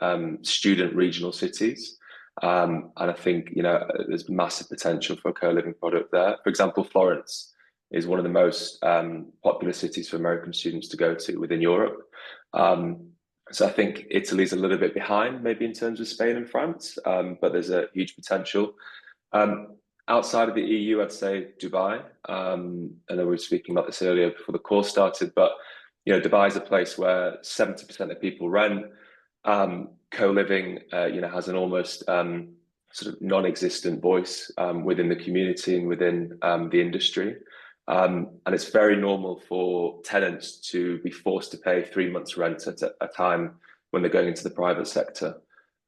student regional cities. And I think, there's massive potential for a co-living product there. For example, Florence is one of the most popular cities for American students to go to within Europe. So I think Italy's a little bit behind, maybe in terms of Spain and France, but there's a huge potential. Outside of the EU, I'd say Dubai. I know we were speaking about this earlier before the course started, but Dubai is a place where 70% of people rent. Co-living, has an almost sort of non-existent voice within the community and within the industry. And it's very normal for tenants to be forced to pay 3 months rent at a time when they're going into the private sector.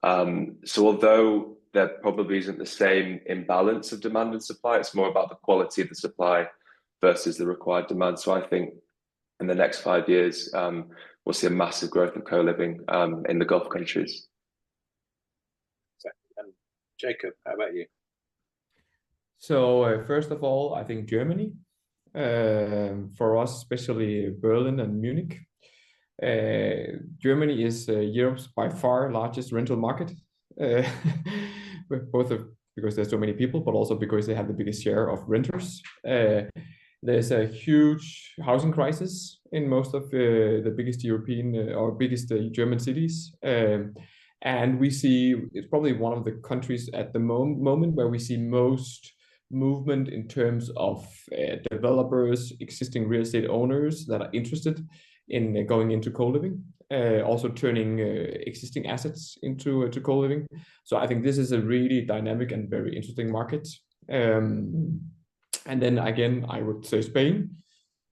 So although there probably isn't the same imbalance of demand and supply, it's more about the quality of the supply versus the required demand. So I think in the next 5 years, we'll see a massive growth of co-living in the Gulf countries. Jakob, how about you? So first of all, I think Germany, for us, especially Berlin and Munich. Germany is Europe's by far largest rental market, both because there's so many people, but also because they have the biggest share of renters. There's a huge housing crisis in most of the biggest European or biggest German cities. And we see it's probably one of the countries at the moment where we see most movement in terms of developers, existing real estate owners that are interested in going into co-living, also turning existing assets into co-living. So I think this is a really dynamic and very interesting market. And then again, I would say Spain.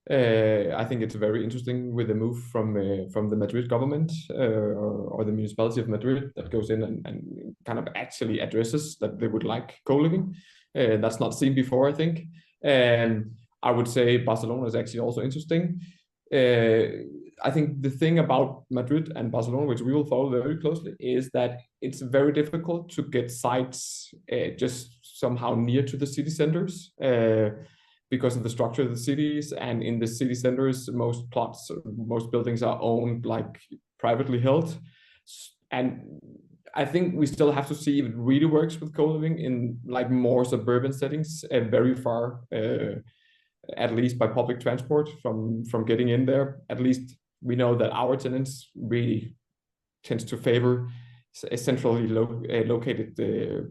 I think it's very interesting with the move from the Madrid government or the municipality of Madrid that goes in and kind of actually addresses that they would like co-living. That's not seen before, I think. And I would say Barcelona is actually also interesting. I think the thing about Madrid and Barcelona, which we will follow very closely, is that it's very difficult to get sites just somehow near to the city centers because of the structure of the cities. And in the city centers, most plots, most buildings are owned, like privately held. And I think we still have to see if it really works with co-living in like more suburban settings, very far, at least by public transport from getting in there. At least we know that our tenants really tends to favor centrally located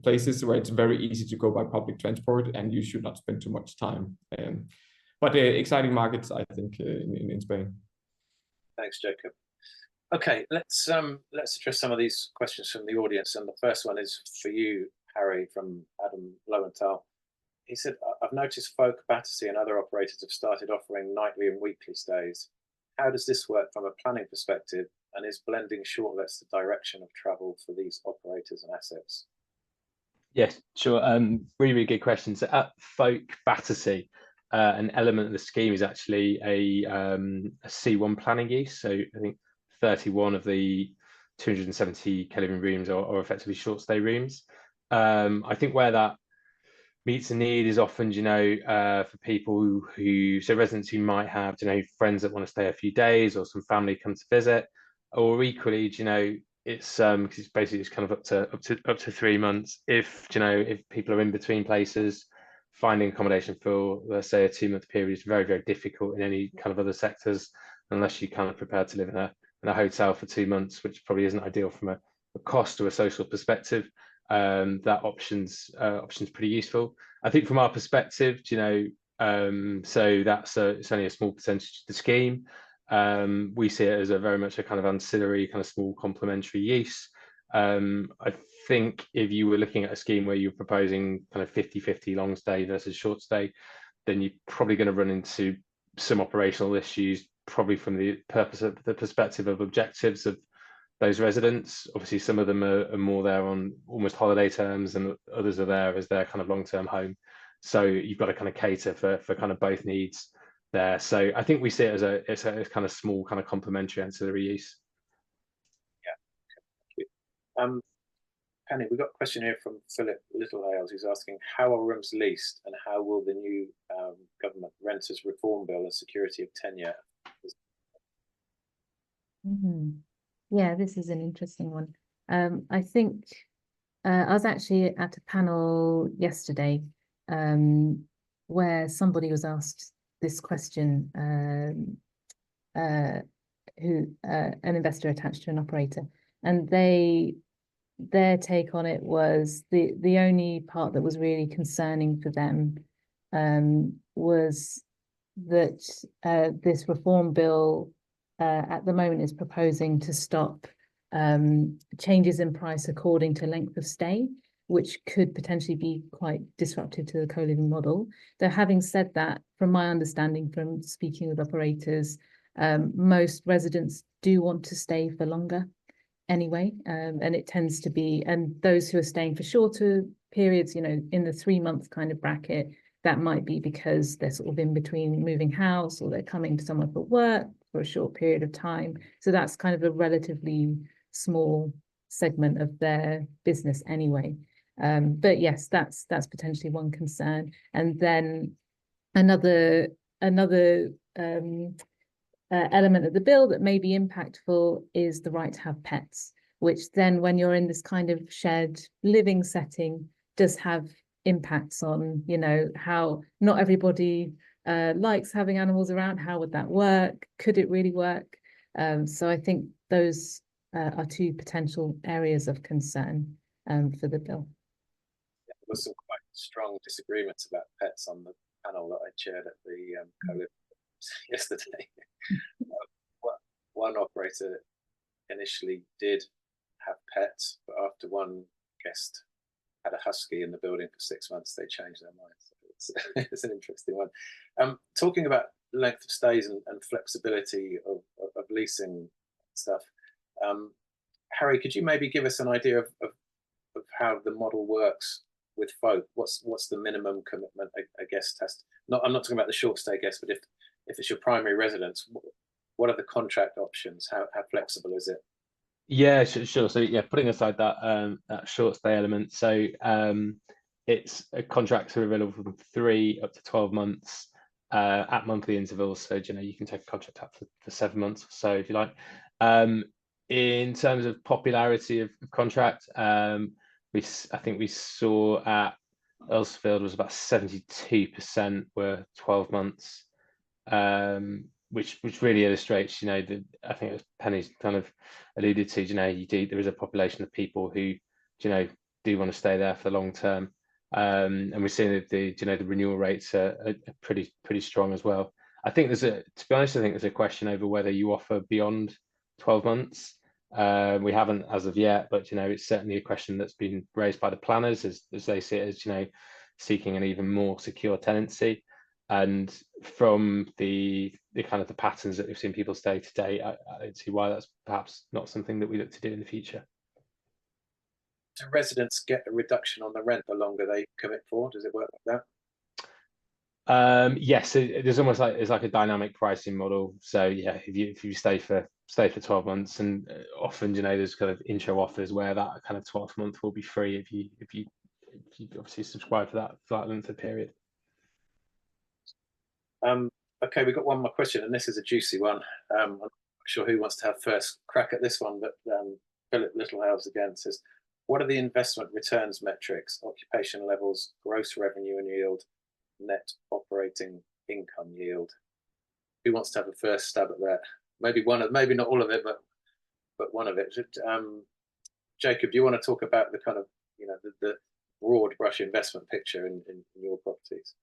places where it's very easy to go by public transport and you should not spend too much time. But exciting markets, I think, in Spain. Thanks, Jakob. Okay, let's address some of these questions from the audience. And the first one is for you, Harry, from Adam Lowenthal. He said, I've noticed Folk, Battersea and other operators have started offering nightly and weekly stays. How does this work from a planning perspective? And is blending shortlets the direction of travel for these operators and assets? Yes, sure. Really, really good question. So at Folk, Battersea, an element of the scheme is actually a C1 planning use. So I think 31 of the 270 co-living rooms are effectively short stay rooms. I think where that meets a need is often, for people who so residents who might have, friends that want to stay a few days or some family come to visit, or equally, it's because it's basically just kind of up to 3 months. If people are in between places, finding accommodation for, let's say, a 2-month period is very, very difficult in any kind of other sectors, unless you kind of prepared to live in a hotel for 2 months, which probably isn't ideal from a cost or a social perspective. That option's pretty useful. I think from our perspective, so that's it's only a small percentage of the scheme. We see it as a very much a kind of ancillary, kind of small complementary use. I think if you were looking at a scheme where you're proposing kind of 50-50 long stay versus short stay, then you're probably going to run into some operational issues, probably from the perspective of objectives of those residents. Obviously, some of them are more there on almost holiday terms, and others are there as their kind of long-term home. So you've got to kind of cater for kind of both needs there. So I think we see it as a kind of small kind of complementary ancillary use. Yeah. Thank you. Penny, we've got a question here from Philip Littlehales, who's asking, how are rooms leased and how will the new government renters reform bill and security of tenure? Yeah, this is an interesting one. I think I was actually at a panel yesterday where somebody was asked this question, an investor attached to an operator, and their take on it was the only part that was really concerning for them was that this reform bill at the moment is proposing to stop changes in price according to length of stay, which could potentially be quite disruptive to the co-living model. Though having said that, from my understanding from speaking with operators, most residents do want to stay for longer anyway, and it tends to be, and those who are staying for shorter periods, in the 3-month kind of bracket, that might be because they're sort of in between moving house or they're coming to somewhere for work for a short period of time. So that's kind of a relatively small segment of their business anyway. But yes, that's potentially one concern. And then another element of the bill that may be impactful is the right to have pets, which then when you're in this kind of shared living setting does have impacts on, you know, how not everybody likes having animals around. How would that work? Could it really work? So I think those are two potential areas of concern for the bill. There was some quite strong disagreements about pets on the panel that I chaired at the Coliving yesterday. One operator initially did have pets, but after one guest had a husky in the building for 6 months, they changed their minds. So it's an interesting one. Talking about length of stays and flexibility of leasing stuff, Harry, could you maybe give us an idea of how the model works with folk? What's the minimum commitment a guest has? I'm not talking about the short stay guest, but if it's your primary residence, what are the contract options? How flexible is it? Yeah, sure. So yeah, putting aside that short stay element, so it's contracts are available from 3 up to 12 months at monthly intervals. So you can take a contract up for 7 months or so if you like. In terms of popularity of contract, I think we saw at Earlsfield was about 72% were 12 months. Which really illustrates, I think as Penny's kind of alluded to, there is a population of people who, do want to stay there for the long term, and we're seeing that the renewal rates are pretty strong as well. I think to be honest, I think there's a question over whether you offer beyond 12 months. We haven't as of yet, but it's certainly a question that's been raised by the planners as they see it as seeking an even more secure tenancy. And from the kind of the patterns that we've seen people stay today, I don't see why that's perhaps not something that we look to do in the future. Do residents get a reduction on the rent the longer they commit for? Does it work like that? Yes, there's almost it's like a dynamic pricing model. So yeah, if you stay for 12 months, and often there's kind of intro offers where that kind of 12th month will be free if you obviously subscribe for that length of period. Okay, we've got one more question, and this is a juicy one. I'm not sure who wants to have first crack at this one, but Philip Littlehouse again says, what are the investment returns metrics, occupation levels, gross revenue and yield, net operating income yield? Who wants to have a first stab at that? Maybe not all of it, but one of it. Jakob, do you want to talk about the kind of the broad brush investment picture in your properties?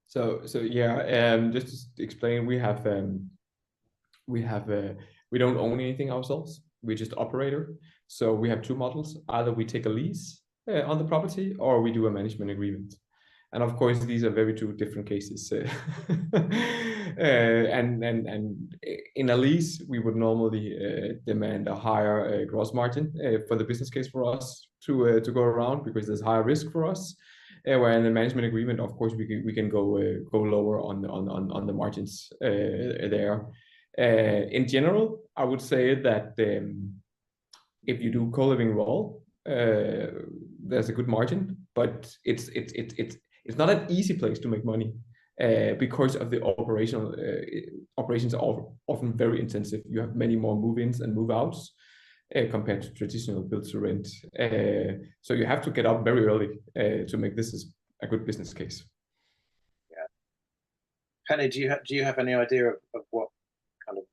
So yeah, just to explain, we don't own anything ourselves. We're just operator. So we have two models. Either we take a lease on the property, or we do a management agreement. And of course, these are two different cases. And in a lease, we would normally demand a higher gross margin for the business case for us to go around, because there's higher risk for us. Where in the management agreement, of course, we can go lower on the margins there. In general, I would say that if you do co-living well, there's a good margin, but it's not an easy place to make money because of the operations are often very intensive. You have many more move-ins and move-outs compared to traditional build-to-rent. So you have to get up very early to make this a good business case. Yeah. Penny, do you have any idea of what kind of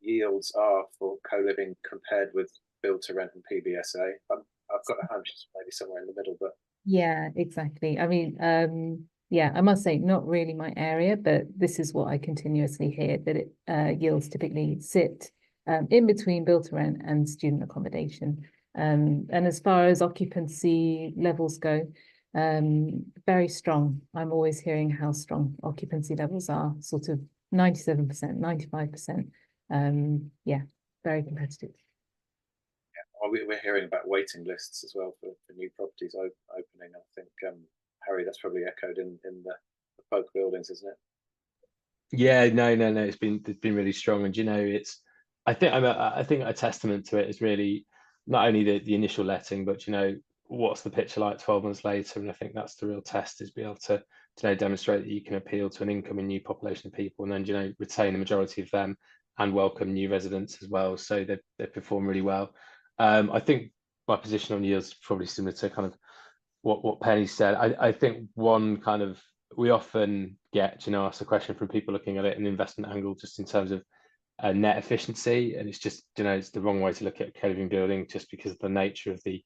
yields are for co-living compared with build-to-rent and PBSA? I've got a hunch it's maybe somewhere in the middle, but yeah, exactly. I mean, yeah, I must say, not really my area, but this is what I continuously hear, that it yields typically sit in between build-to-rent and student accommodation. And as far as occupancy levels go, very strong. I'm always hearing how strong occupancy levels are, sort of 97%, 95%. Yeah, very competitive. We're hearing about waiting lists as well for new properties opening. I think, Harry, that's probably echoed in the folk buildings, isn't it? Yeah, no. It's been really strong, and it's. I think a testament to it is really not only the initial letting, but what's the picture like 12 months later. And I think that's the real test, is be able to demonstrate that you can appeal to an incoming new population of people, and then retain the majority of them and welcome new residents as well. So they perform really well. I think my position on yields is probably similar to kind of what Penny said. I think one kind of, we often get asked a question from people looking at it in the investment angle, just in terms of net efficiency, and it's just it's the wrong way to look at co-living building, just because of the nature of the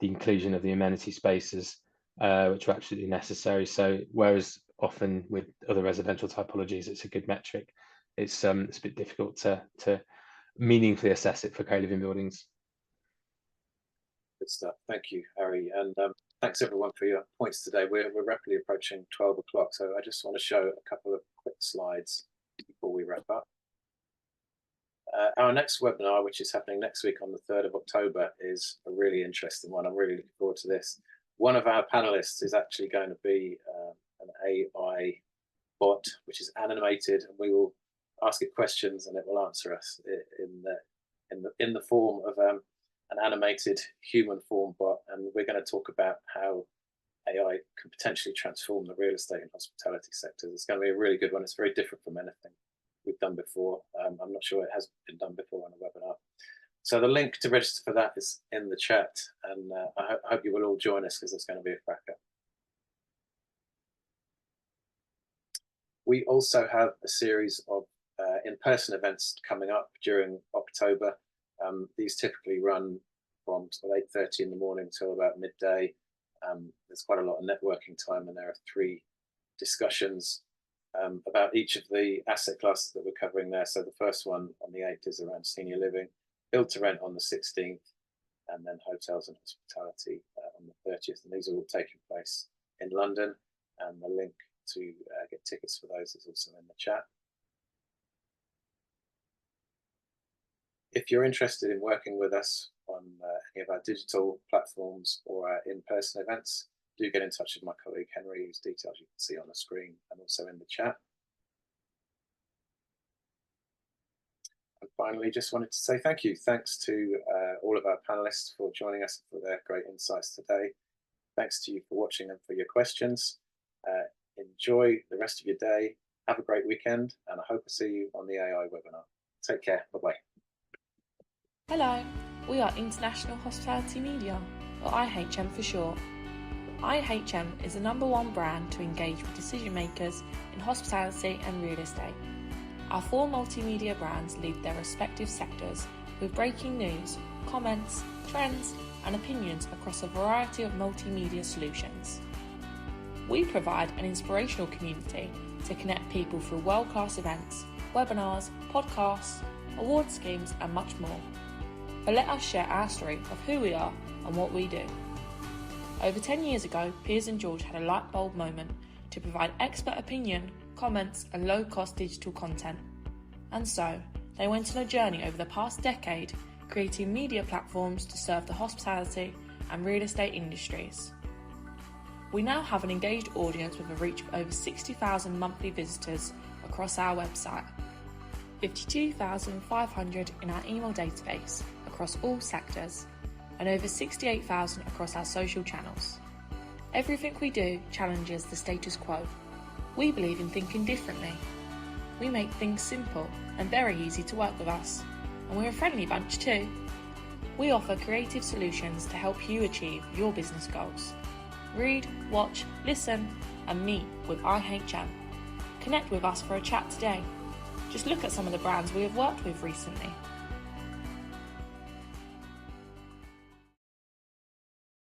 inclusion of the amenity spaces, which are absolutely necessary. So whereas often with other residential typologies it's a good metric, it's a bit difficult to meaningfully assess it for co-living buildings. Good stuff. Thank you, Harry, and thanks everyone for your points today. We're rapidly approaching 12 o'clock, so I just want to show a couple of quick slides before we wrap up. Our next webinar, which is happening next week on the 3rd of October, is a really interesting one. I'm really looking forward to this. One of our panelists is actually going to be an AI bot, which is animated, and we will ask it questions and it will answer us in the form of an animated human form bot. And we're going to talk about how AI can potentially transform the real estate and hospitality sectors. It's going to be a really good one. It's very different from anything we've done before. I'm not sure it has been done before on a webinar. So the link to register for that is in the chat, and I hope you will all join us, because it's going to be a cracker. We also have a series of in-person events coming up during October. These typically run from 8:30 in the morning till about midday. There's quite a lot of networking time, and there are 3 discussions about each of the asset classes that we're covering there. So the first one on the 8th is around senior living, build to rent on the 16th, and then hotels and hospitality on the 30th. And these are all taking place in London, and the link to get tickets for those is also in the chat. If you're interested in working with us on any of our digital platforms or our in-person events, do get in touch with my colleague Henry, whose details you can see on the screen and also in the chat. And finally, just wanted to say thank you. Thanks to all of our panelists for joining us and for their great insights today. Thanks to you for watching and for your questions. Enjoy the rest of your day. Have a great weekend, and I hope to see you on the AI webinar. Take care. Bye-bye. Hello, we are International Hospitality Media, or IHM for short. IHM is the #1 brand to engage with decision makers in hospitality and real estate. Our 4 multimedia brands lead their respective sectors with breaking news, comments, trends, and opinions across a variety of multimedia solutions. We provide an inspirational community to connect people through world-class events, webinars, podcasts, award schemes, and much more. But let us share our story of who we are and what we do. Over 10 years ago, Piers and George had a light bulb moment to provide expert opinion, comments, and low-cost digital content. And so, they went on a journey over the past decade, creating media platforms to serve the hospitality and real estate industries. We now have an engaged audience with a reach of over 60,000 monthly visitors across our website, 52,500 in our email database across all sectors, and over 68,000 across our social channels. Everything we do challenges the status quo. We believe in thinking differently. We make things simple and very easy to work with us, and we're a friendly bunch too. We offer creative solutions to help you achieve your business goals. Read, watch, listen, and meet with IHM. Connect with us for a chat today. Just look at some of the brands we have worked with recently.